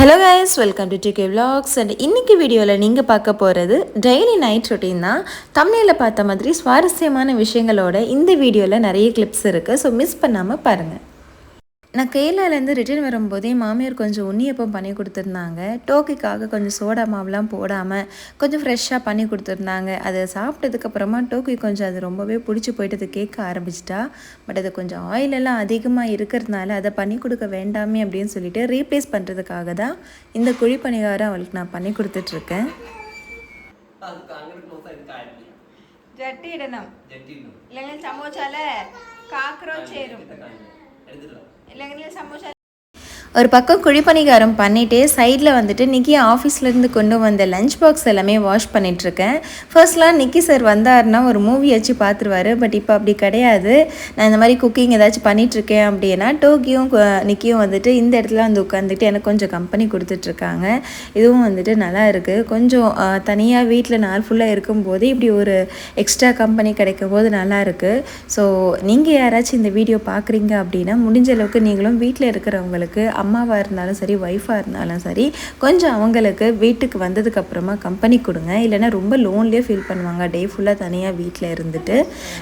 Hello guys, welcome to DK vlogs. And இன்றைக்கி வீடியோவில் நீங்கள் பார்க்க போகிறது டெய்லி நைட் ரொட்டீன் தான். தமிழில் பார்த்த மாதிரி சுவாரஸ்யமான விஷயங்களோட இந்த வீடியோவில் நிறைய கிளிப்ஸ் இருக்குது. ஸோ மிஸ் பண்ணாமல் பாருங்கள். நான் கேரளாலேருந்து ரிட்டர்ன் வரும்போதே மாமியார் கொஞ்சம் உன்னியப்பம் பண்ணி கொடுத்துருந்தாங்க. டோக்கிக்காக கொஞ்சம் சோடா மாவுலாம் போடாமல் கொஞ்சம் ஃப்ரெஷ்ஷாக பண்ணி கொடுத்துருந்தாங்க. அதை சாப்பிட்டதுக்கப்புறமா டோக்கி கொஞ்சம் அது ரொம்பவே பிடிச்சி போயிட்டு அது கேட்க ஆரம்பிச்சிட்டா. பட் அது கொஞ்சம் ஆயிலெல்லாம் அதிகமாக இருக்கிறதுனால அதை பண்ணி கொடுக்க வேண்டாமே அப்படின்னு சொல்லிட்டு ரீப்ளேஸ் பண்ணுறதுக்காக தான் இந்த குழி பணிகாரம் அவளுக்கு நான் பண்ணி கொடுத்துட்ருக்கேன். ஜட்டி இடணும் இல்லைங்க சமோசால காக்ரோச் ஏறும் இல்லைங்க சமோசா. ஒரு பக்கம் குழிப்பணிகாரம் பண்ணிவிட்டு சைடில் வந்துட்டு நிக்கி ஆஃபீஸ்லேருந்து கொண்டு வந்த லஞ்ச் பாக்ஸ் எல்லாமே வாஷ் பண்ணிகிட்ருக்கேன். ஃபர்ஸ்ட்லாம் நிக்கி சார் வந்தாருன்னா ஒரு மூவி வச்சு பார்த்துருவாரு. பட் இப்போ அப்படி கிடையாது. நான் இந்த மாதிரி குக்கிங் ஏதாச்சும் பண்ணிகிட்ருக்கேன் அப்படின்னா டோக்கியும் நிக்கியும் வந்துட்டு இந்த இடத்துல வந்து உட்காந்துட்டு எனக்கு கொஞ்சம் கம்பெனி கொடுத்துட்ருக்காங்க. இதுவும் வந்துட்டு நல்லா இருக்குது. கொஞ்சம் தனியாக வீட்டில் நாள் ஃபுல்லாக இருக்கும்போது இப்படி ஒரு எக்ஸ்ட்ரா கம்பெனி கிடைக்கும் போது நல்லாயிருக்கு. ஸோ நீங்கள் யாராச்சும் இந்த வீடியோ பார்க்குறீங்க அப்படின்னா முடிஞ்ச அளவுக்கு நீங்களும் வீட்டில் இருக்கிறவங்களுக்கு அம்மாவாக இருந்தாலும் சரி, ஒய்ஃபாக இருந்தாலும் சரி, கொஞ்சம் அவங்களுக்கு வீட்டுக்கு வந்ததுக்கப்புறமா கம்பெனி கொடுங்க. இல்லைனா ரொம்ப லோன்லேயே ஃபீல் பண்ணுவாங்க டே ஃபுல்லாக தனியாக வீட்டில் இருந்துட்டு.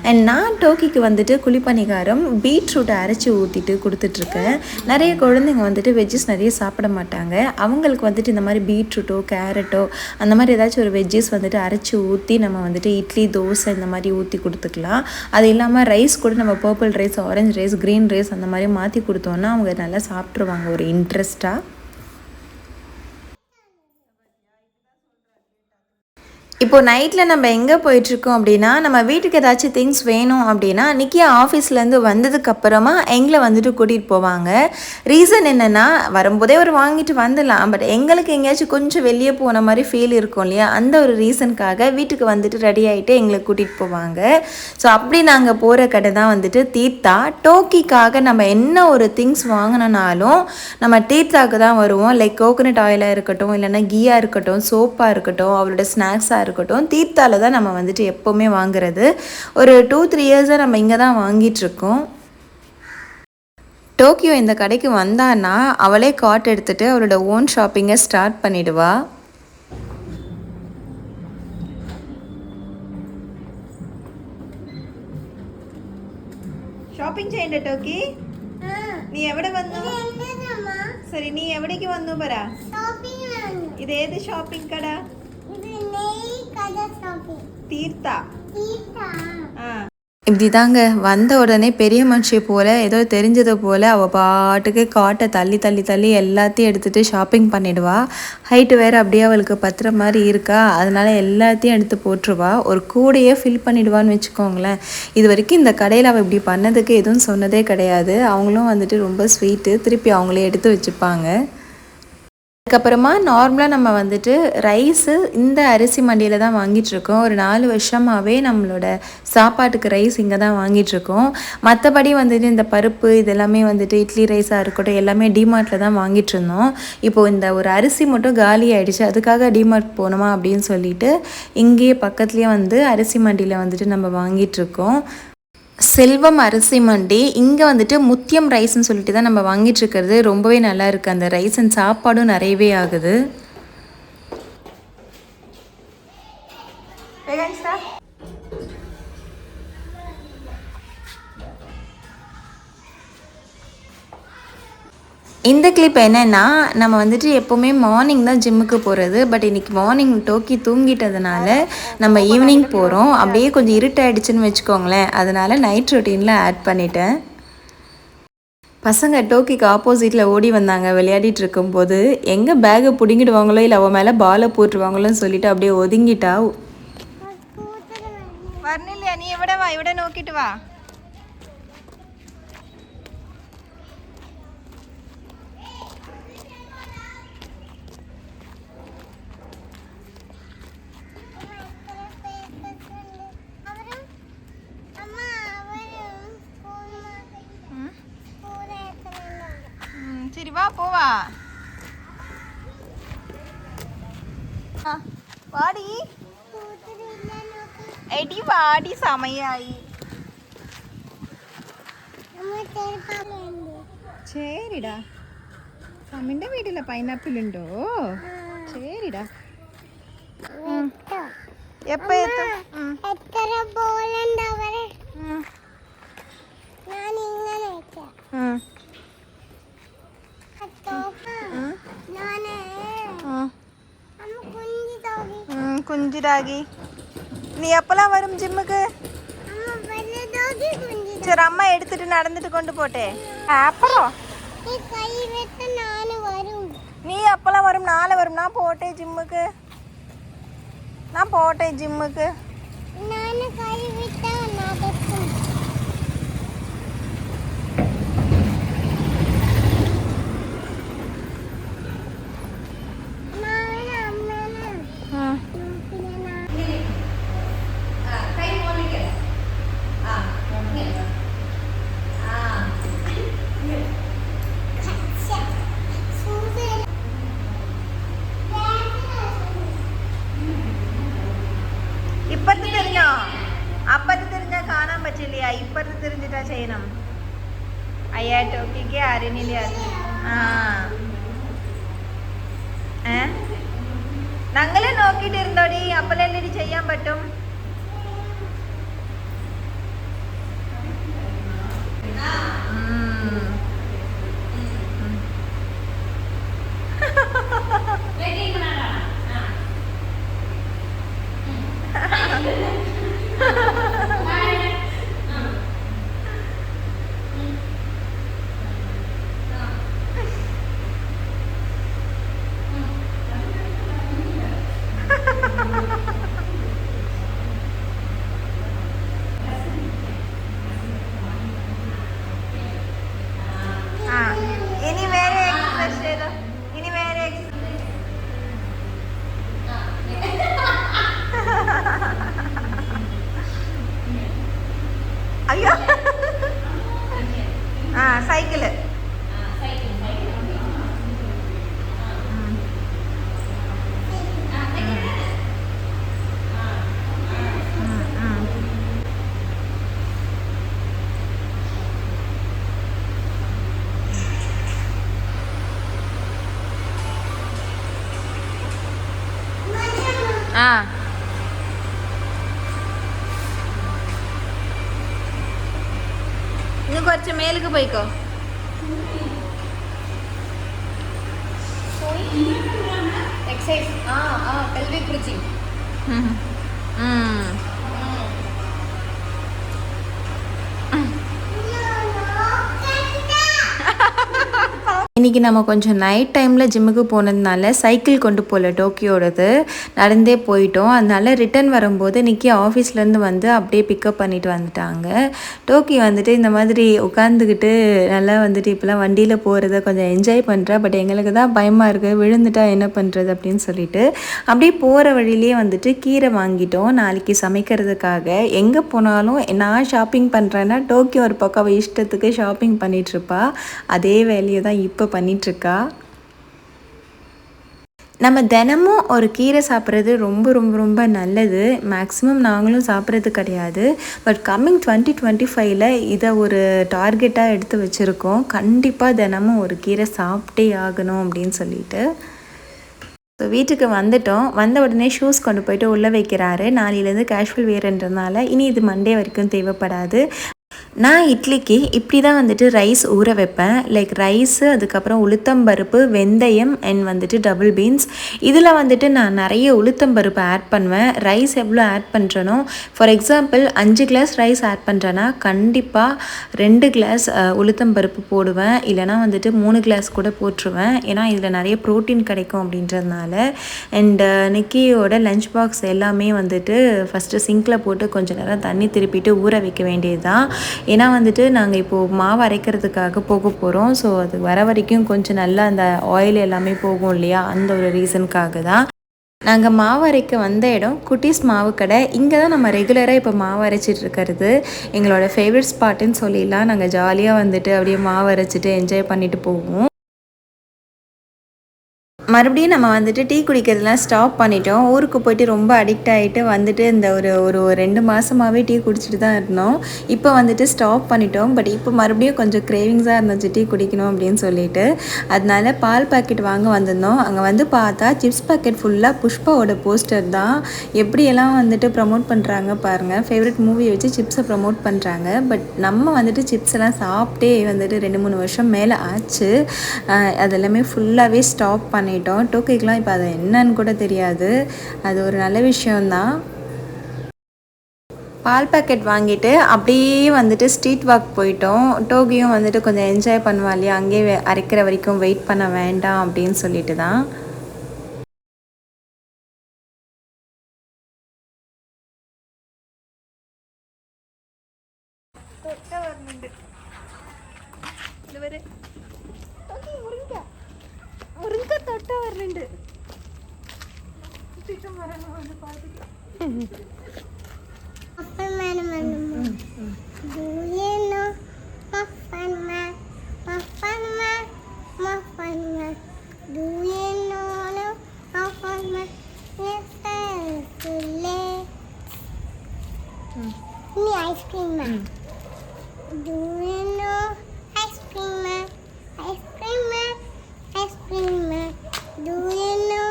அண்ட் நான் டோக்கிக்கு வந்துட்டு குழிப்பணிகாரம் பீட்ரூட்டை அரைச்சி ஊற்றிட்டு கொடுத்துட்ருக்கேன். நிறைய குழந்தைங்க வந்துட்டு வெஜ்ஜஸ் நிறைய சாப்பிட மாட்டாங்க. அவங்களுக்கு வந்துட்டு இந்த மாதிரி பீட்ரூட்டோ கேரட்டோ அந்த மாதிரி ஏதாச்சும் ஒரு வெஜ்ஜஸ் வந்துட்டு அரைச்சி ஊற்றி நம்ம வந்துட்டு இட்லி தோசை இந்த மாதிரி ஊற்றி கொடுத்துக்கலாம். அது இல்லாமல் ரைஸ் கூட நம்ம purple rice, orange rice, green rice அந்த மாதிரி மாற்றி கொடுத்தோன்னா அவங்க நல்லா சாப்பிட்ருவாங்க ஒரு இன்ட்ரெஸ்ட்டாக. இப்போது நைட்டில் நம்ம எங்கே போயிட்டுருக்கோம் அப்படின்னா, நம்ம வீட்டுக்கு ஏதாச்சும் திங்ஸ் வேணும் அப்படின்னா நிக்கி ஆஃபீஸ்லேருந்து வந்ததுக்கப்புறமா எங்களை வந்துட்டு கூட்டிகிட்டு போவாங்க. ரீசன் என்னென்னா, வரும்போதே ஒரு வாங்கிட்டு வந்துடலாம். பட் எங்களுக்கு எங்கேயாச்சும் கொஞ்சம் வெளியே போன மாதிரி ஃபீல் இருக்கும் இல்லையா, அந்த ஒரு ரீசனுக்காக வீட்டுக்கு வந்துட்டு ரெடி ஆகிட்டு எங்களை கூட்டிகிட்டு போவாங்க. ஸோ அப்படி நாங்கள் போகிற கடை தான் வந்துட்டு தீர்த்தா. டோக்கிக்காக நம்ம என்ன ஒரு திங்ஸ் வாங்கினாலும் நம்ம தீர்த்தாக்கு தான் வருவோம். லைக் கோகோனட் ஆயிலாக இருக்கட்டும், இல்லைன்னா கீயாக இருக்கட்டும், சோப்பாக இருக்கட்டும், அவளோட ஸ்நாக்ஸாக இருக்கட்டும், தீர்த்தால தான் நம்ம வந்துட்டு எப்போவுமே வாங்குறது. ஒரு 2-3 இயர்ஸாக நம்ம இங்கே தான் வாங்கிட்டுருக்கோம். டோக்கியோ இந்த கடைக்கு வந்தான்னா அவளே கார்ட் எடுத்துகிட்டு அவளோட ஓன் ஷாப்பிங்கை ஸ்டார்ட் பண்ணிடுவா. ഷോപ്പിംഗ് ചെയ്യണ്ടേ ടോക്കി? നീ എവിടെ വന്നു? ശരി, നീ എവിടേക്ക് വന്നു പറ. ഇത് ഏത് ഷോപ്പിംഗ് കട? தீர்த்தா. இப்படி தாங்க வந்த உடனே பெரிய மனுஷி போல் ஏதோ தெரிஞ்சதை போல் அவள் பாட்டுக்கு காட்டை தள்ளி தள்ளி தள்ளி எல்லாத்தையும் எடுத்துகிட்டு ஷாப்பிங் பண்ணிடுவா. ஹைட்டு வேறு அப்படியே அவளுக்கு பத்துற மாதிரி இருக்கா, அதனால் எல்லாத்தையும் எடுத்து போட்டுருவா. ஒரு கூடையே ஃபில் பண்ணிடுவான்னு வச்சுக்கோங்களேன். இது வரைக்கும் இந்த கடையில் அவள் இப்படி பண்ணதுக்கு எதுவும் சொன்னதே கிடையாது. அவங்களும் வந்துட்டு ரொம்ப ஸ்வீட்டு, திருப்பி அவங்களே எடுத்து வச்சுப்பாங்க. அதுக்கப்புறமா நார்மலாக நம்ம வந்துட்டு ரைஸு இந்த அரிசி மண்டியில் தான் வாங்கிட்டுருக்கோம். ஒரு 4 வருஷமாகவே நம்மளோட சாப்பாட்டுக்கு ரைஸ் இங்கே தான் வாங்கிட்டுருக்கோம். மற்றபடி வந்துட்டு இந்த பருப்பு இதெல்லாமே வந்துட்டு இட்லி ரைஸாக இருக்கட்டும் எல்லாமே டிமார்ட்டில் தான் வாங்கிட்டு இருந்தோம். இப்போது இந்த ஒரு அரிசி மட்டும் காலி ஆகிடுச்சு. அதுக்காக டிமார்ட் போனோமா அப்படின்னு சொல்லிட்டு இங்கேயே பக்கத்துலேயே வந்து அரிசி மண்டியில் வந்துட்டு நம்ம வாங்கிட்டுருக்கோம். செல்வம் அரிசி மண்டி. இங்கே வந்துட்டு முத்தியம் ரைஸ்ன்னு சொல்லிட்டு தான் நம்ம வாங்கிட்டுருக்கிறது. ரொம்பவே நல்லா இருக்குது அந்த ரைஸ். அண்ட் சாப்பாடும் நிறையவே ஆகுது. இந்த கிளிப் என்னென்னா, நம்ம வந்துட்டு எப்போவுமே மார்னிங் தான் ஜிம்முக்கு போகிறது. பட் இன்றைக்கி மார்னிங் டோக்கி தூங்கிட்டதுனால நம்ம ஈவினிங் போகிறோம். அப்படியே கொஞ்சம் இருட்டாயிடுச்சுன்னு வச்சுக்கோங்களேன். அதனால் நைட் ரொட்டீனில் ஆட் பண்ணிட்டேன். பசங்க டோக்கிக்கு ஆப்போசிட்டில் ஓடி வந்தாங்க விளையாடிட்டு இருக்கும்போது. எங்கே பேகை பிடிங்கிடுவாங்களோ இல்லை அவன் மேலே பாலை போட்டுருவாங்களோன்னு சொல்லிட்டு அப்படியே ஒதுங்கிட்டா. வரணில்லையா? நீ எവിടെ வா, எവിടെ நோக்கிட்டு வா. சரி வா போவா. வாடி എടി വാടി സമയായി. ശരിടാ. അമ്മിൻ്റെ വീട്ടിൽ പൈനാപ്പിൾ ഉണ്ടോ ശരിടാ എപ്പോ എത്തും കുഞ്ചിരാഗി നീ എപ്പോഴാ വരും ജിമ്മുക്ക് சரி அம்மா எடுத்துட்டு நடந்துட்டு கொண்டு போட்டே அப்புறம் நீ அப்பெல்லாம் வரும் நாளை வரும் நான் போட்டேன் ஜிம்முக்கு ഇപ്പത്തെ തിരിഞ്ഞോ അപ്പത്തെ തിരിഞ്ഞാ കാണാൻ പറ്റില്ല ഇപ്പത്തെ തിരിഞ്ഞിട്ടാ ചെയ്യണം അയ്യാ ടോക്കിക്ക് അറിഞ്ഞില്ല ഞങ്ങളെ നോക്കിട്ടിരുന്നോടി അപ്പലല്ലേ ചെയ്യാൻ പറ്റും ഇനി വേറെ എക്സസൈസ് ചെയ്തോ ഇനി വേറെ അയ്യോ ആ സൈക്കിള് ഇനി കുറച്ച് മേലേക്ക് പോയിക്കോ എക്സസൈസ് പെൽവിക് ബ്രിഡ്ജിംഗ് இன்றைக்கி நம்ம கொஞ்சம் நைட் டைமில் ஜிம்முக்கு போனதுனால சைக்கிள் கொண்டு போகல டோக்கியோடது நடந்தே போயிட்டோம். அதனால ரிட்டன் வரும்போது நிக்கி ஆஃபீஸ்லேருந்து வந்து அப்படியே பிக்கப் பண்ணிட்டு வந்துட்டாங்க. டோக்கி வந்துட்டு இந்த மாதிரி உட்காந்துக்கிட்டு நல்லா வந்துட்டு இப்போலாம் வண்டியில் போகிறத கொஞ்சம் என்ஜாய் பண்ணுறா. பட் எங்களுக்கு தான் பயமாக இருக்குது, விழுந்துட்டா என்ன பண்ணுறது அப்படின்னு சொல்லிட்டு அப்படியே போகிற வழியிலே வந்துட்டு கீரை வாங்கிட்டோம் நாளைக்கு சமைக்கிறதுக்காக. எங்கே போனாலும் நான் ஷாப்பிங் பண்ணுறேன்னா டோக்கி ஒரு பக்கம் அவள் இஷ்டத்துக்கு ஷாப்பிங் பண்ணிகிட்ருப்பா. அதே வேலையை தான் இப்போ பண்ணிகிட்ருக்கா. நம்ம தினமும் ஒரு கீரை சாப்பிட்றது ரொம்ப ரொம்ப ரொம்ப நல்லது. மேக்ஸிமம் நாங்களும் சாப்பிட்றது கிடையாது. பட் கம்மிங் 2025 இதை ஒரு டார்கெட்டாக எடுத்து வச்சுருக்கோம். கண்டிப்பாக தினமும் ஒரு கீரை சாப்பிட்டே ஆகணும் அப்படின்னு சொல்லிட்டு. ஸோ வீட்டுக்கு வந்துட்டோம். வந்த உடனே ஷூஸ் கொண்டு போயிட்டு உள்ளே வைக்கிறாரு. நாளையிலேருந்து கேஷுவல் வேர்ன்றதுனால இனி இது மண்டே வரைக்கும் தேவைப்படாது. நான் இட்லிக்கு இப்படி தான் வந்துட்டு ரைஸ் ஊற வைப்பேன். லைக் ரைஸு, அதுக்கப்புறம் உளுத்தம்பருப்பு, வெந்தயம் அண்ட் வந்துட்டு டபுள் பீன்ஸ். இதில் வந்துட்டு நான் நிறைய உளுத்தம்பருப்பு ஆட் பண்ணுவேன். ரைஸ் எவ்வளோ ஆட் பண்ணுறனோ, for example 5 class rice add பண்ணுறேன்னா கண்டிப்பாக 2 கிளாஸ் உளுத்தம்பருப்பு போடுவேன். இல்லைனா வந்துட்டு 3 கிளாஸ் கூட போட்டுருவேன். ஏன்னா இதில் நிறைய ப்ரோட்டீன் கிடைக்கும் அப்படின்றதுனால. அண்டு நிக்கியோட லஞ்ச் பாக்ஸ் எல்லாமே வந்துட்டு ஃபஸ்ட்டு சிங்கில் போட்டு கொஞ்சம் நேரம் தண்ணி திருப்பிட்டு ஊற வைக்க வேண்டியது தான். ஏன்னா வந்துட்டு நாங்கள் இப்போது மாவு அரைக்கிறதுக்காக போக போகிறோம். ஸோ அது வர வரைக்கும் கொஞ்சம் நல்லா அந்த ஆயில் எல்லாமே போகும் இல்லையா, அந்த ஒரு ரீசனுக்காக தான். நாங்கள் மாவு அரைக்க வந்த இடம் குட்டீஸ் மாவு கடை. இங்கே தான் நம்ம ரெகுலராக இப்போ மாவு அரைச்சிட்டு இருக்கிறது. எங்களோட ஃபேவரட் ஸ்பாட்டுன்னு சொல்லிடலாம். நாங்கள் ஜாலியாக வந்துட்டு அப்படியே மாவு அரைச்சிட்டு என்ஜாய் பண்ணிட்டு போவோம். மறுபடியும் நம்ம வந்துட்டு டீ குடிக்கிறதுலாம் ஸ்டாப் பண்ணிட்டோம். ஊருக்கு போயிட்டு ரொம்ப அடிக்ட் ஆகிட்டு வந்துட்டு இந்த ஒரு ஒரு 2 மாதமாகவே டீ குடிச்சிட்டு தான் இருந்தோம். இப்போ வந்துட்டு ஸ்டாப் பண்ணிட்டோம். பட் இப்போ மறுபடியும் கொஞ்சம் கிரேவிங்ஸாக இருந்துச்சு டீ குடிக்கணும் அப்படின்னு சொல்லிட்டு. அதனால பால் பாக்கெட் வாங்க வந்திருந்தோம். அங்கே வந்து பார்த்தா சிப்ஸ் பாக்கெட் ஃபுல்லாக புஷ்பாவோட போஸ்டர் தான். எப்படியெல்லாம் வந்துட்டு ப்ரமோட் பண்ணுறாங்க பாருங்கள். ஃபேவரட் மூவியை வச்சு சிப்ஸை ப்ரமோட் பண்ணுறாங்க. பட் நம்ம வந்துட்டு சிப்ஸ் எல்லாம் சாப்பிட்டே வந்துட்டு 2-3 வருஷம் மேலே ஆச்சு. அதெல்லாமே ஃபுல்லாகவே ஸ்டாப் பண்ணிட்டோம். டோக்கிக்கெலாம் இப்போ அது என்னன்னு கூட தெரியாது. அது ஒரு நல்ல விஷயம்தான். பால் பேக்கெட் வாங்கிட்டு அப்படியே வந்துட்டு ஸ்ட்ரீட் வாக் போயிட்டோம். டோக்கியும் வந்துட்டு கொஞ்சம் என்ஜாய் பண்ணுவா இல்லையா, அங்கேயே அரைக்கிற வரைக்கும் வெயிட் பண்ண வேண்டாம் அப்படின்னு சொல்லிட்டு தான். தொட்ட வரணுண்டு ice cream man. Do you know ice cream man? Ice cream man. Ice cream man. Do you know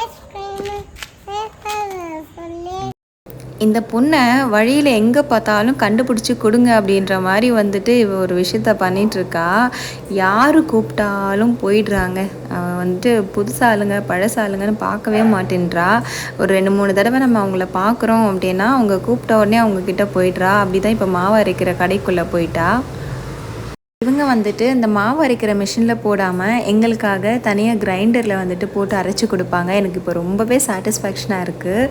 ice cream man? இந்த பொண்ணை வழியில் எங்கே பார்த்தாலும் கண்டுபிடிச்சி கொடுங்க அப்படின்ற மாதிரி வந்துட்டு இவ ஒரு விஷயத்த பண்ணிகிட்ருக்கா. யார் கூப்பிட்டாலும் போயிடுறாங்க. அவன் வந்துட்டு புதுசாளுங்க பழசாளுங்கன்னு பார்க்கவே மாட்டேன்றா. ஒரு 2-3 தடவை நம்ம அவங்கள பார்க்குறோம் அப்படின்னா அவங்க கூப்பிட்ட உடனே அவங்கக்கிட்ட போயிடுறா. அப்படி தான் இப்போ மாவு அரைக்கிற கடைக்குள்ளே போயிட்டா. இவங்க வந்துட்டு இந்த மாவு அரைக்கிற மிஷினில் போடாமல் எங்களுக்காக தனியாக கிரைண்டரில் வந்துட்டு போட்டு அரைச்சி கொடுப்பாங்க. எனக்கு இப்போ ரொம்பவே சாட்டிஸ்ஃபேக்ஷனாக இருக்குது.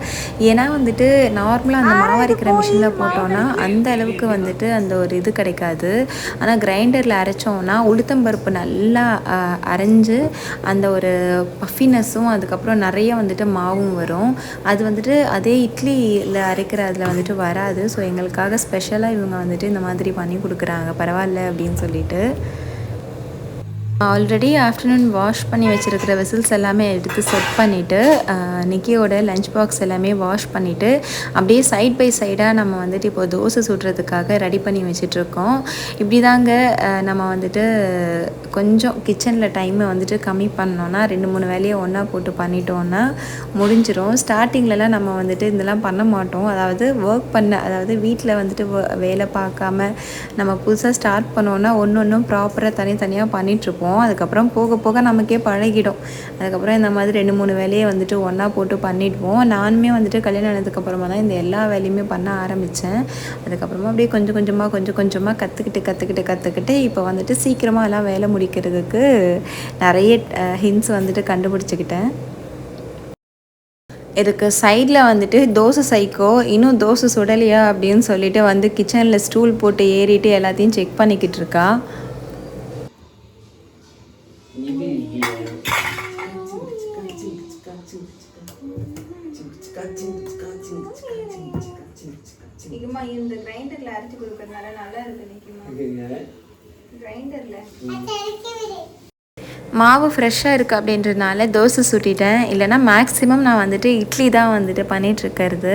ஏன்னா வந்துட்டு நார்மலாக அந்த மாவு அரைக்கிற மிஷினில் போட்டோன்னா அந்த அளவுக்கு வந்துட்டு அந்த ஒரு இது கிடைக்காது. ஆனால் கிரைண்டரில் அரைச்சோன்னா உளுத்தம்பருப்பு நல்லா அரைஞ்சு அந்த ஒரு பஃபினஸும் அதுக்கப்புறம் நிறைய வந்துட்டு மாவும் வரும். அது வந்துட்டு அதே இட்லியில் அரைக்கிற அதில் வந்துட்டு வராது. ஸோ எங்களுக்காக ஸ்பெஷலாக இவங்க வந்துட்டு இந்த மாதிரி பண்ணி கொடுக்குறாங்க. பரவாயில்ல அப்படின்னு சொல்லிட்டு ஆல்ரெடி ஆஃப்டர்நூன் வாஷ் பண்ணி வச்சுருக்கிற வெசில்ஸ் எல்லாமே எடுத்து செட் பண்ணிவிட்டு நிக்கியோட லஞ்ச் பாக்ஸ் எல்லாமே வாஷ் பண்ணிவிட்டு அப்படியே சைட் பை சைடாக நம்ம வந்துட்டு இப்போது தோசை சுடுறதுக்காக ரெடி பண்ணி வச்சிட்ருக்கோம். இப்படி தாங்க நம்ம வந்துட்டு கொஞ்சம் கிச்சனில் டைமை வந்துட்டு கம்மி பண்ணோன்னா 2-3 வேலையை ஒன்றா போட்டு பண்ணிட்டோன்னா முடிஞ்சிடும். ஸ்டார்டிங்லலாம் நம்ம வந்துட்டு இதெல்லாம் பண்ண மாட்டோம். அதாவது வீட்டில் வந்துட்டு வேலை பார்க்காம நம்ம புதுசாக ஸ்டார்ட் பண்ணோன்னா ஒன்றும் ப்ராப்பராக தனித்தனியாக பண்ணிகிட்ருப்போம். அதுக்கப்புறம் போக போக நமக்கே பழகிடும். அதுக்கப்புறம் இந்த மாதிரி 2-3 வேலையை வந்துட்டு ஒன்றா போட்டு பண்ணிடுவோம். நானுமே வந்துட்டு கல்யாணம் ஆனதுக்கப்புறமா தான் இந்த எல்லா வேலையுமே பண்ண ஆரம்பித்தேன். அதுக்கப்புறமா அப்படியே கொஞ்சம் கொஞ்சமாக கற்றுக்கிட்டு இப்போ வந்துட்டு சீக்கிரமாக எல்லாம் வேலை முடிக்கிறதுக்கு நிறைய ஹிண்ட்ஸ் வந்துட்டு கண்டுபிடிச்சிக்கிட்டேன். இதுக்கு சைடில் வந்துட்டு தோசை சைக்கோ இன்னும் தோசை சுடலையா அப்படின்னு சொல்லிட்டு வந்து கிச்சனில் ஸ்டூல் போட்டு ஏறிட்டு எல்லாத்தையும் செக் பண்ணிக்கிட்டு இருக்கா. நிக்குமா இந்த கிரைண்டர்ல அரைச்சு கொடுக்கறதுனால நல்லா இருக்கு நிக்குமா கிரைண்டர்ல மாவு ஃப்ரெஷ்ஷாக இருக்குது அப்படின்றதுனால தோசை சுட்டிட்டேன். இல்லைனா மேக்ஸிமம் நான் வந்துட்டு இட்லி தான் வந்துட்டு பண்ணிகிட்ருக்கிறது.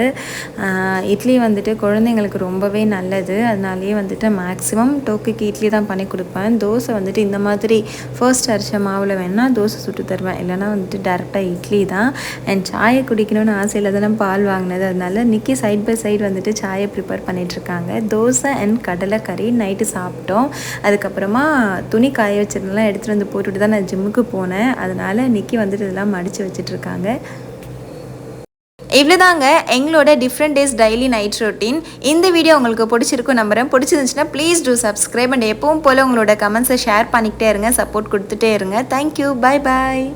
இட்லி வந்துட்டு குழந்தைங்களுக்கு ரொம்பவே நல்லது. அதனாலேயே வந்துட்டு மேக்ஸிமம் டோக்கிக்கு இட்லி தான் பண்ணி கொடுப்பேன். தோசை வந்துட்டு இந்த மாதிரி ஃபர்ஸ்ட் அரைச்ச மாவில் வேணால் தோசை சுட்டு தருவேன். இல்லைனா வந்துட்டு டேரெக்டாக இட்லி தான். அண்ட் சாயை குடிக்கணும்னு ஆசையில் தானே பால் வாங்கினது. அதனால நிக்கி சைட் பை சைடு வந்துட்டு சாயை ப்ரிப்பேர் பண்ணிகிட்ருக்காங்க. தோசை அண்ட் கடலைக்கறி நைட்டு சாப்பிட்டோம். அதுக்கப்புறமா துணி காய வச்சதெல்லாம் எடுத்துகிட்டு வந்து போட்டுட்டு தான் நான் ஜிம்முக்கு போனேன். அதனால நிக்கி வந்துட்டு இதெல்லாம் மடித்து வச்சிட்ருக்காங்க. இவ்வளோதாங்க எங்களோட different days daily night routine. இந்த வீடியோ உங்களுக்கு பிடிச்சிருக்கும் நம்புறேன். பிடிச்சிருந்துச்சுன்னா ப்ளீஸ் டூ சப்ஸ்கிரைப் அண்ட் எப்பவும் போல் உங்களோட கமெண்ட்ஸை ஷேர் பண்ணிக்கிட்டே இருங்க, சப்போர்ட் கொடுத்துட்டே இருங்க. Thank you, bye bye.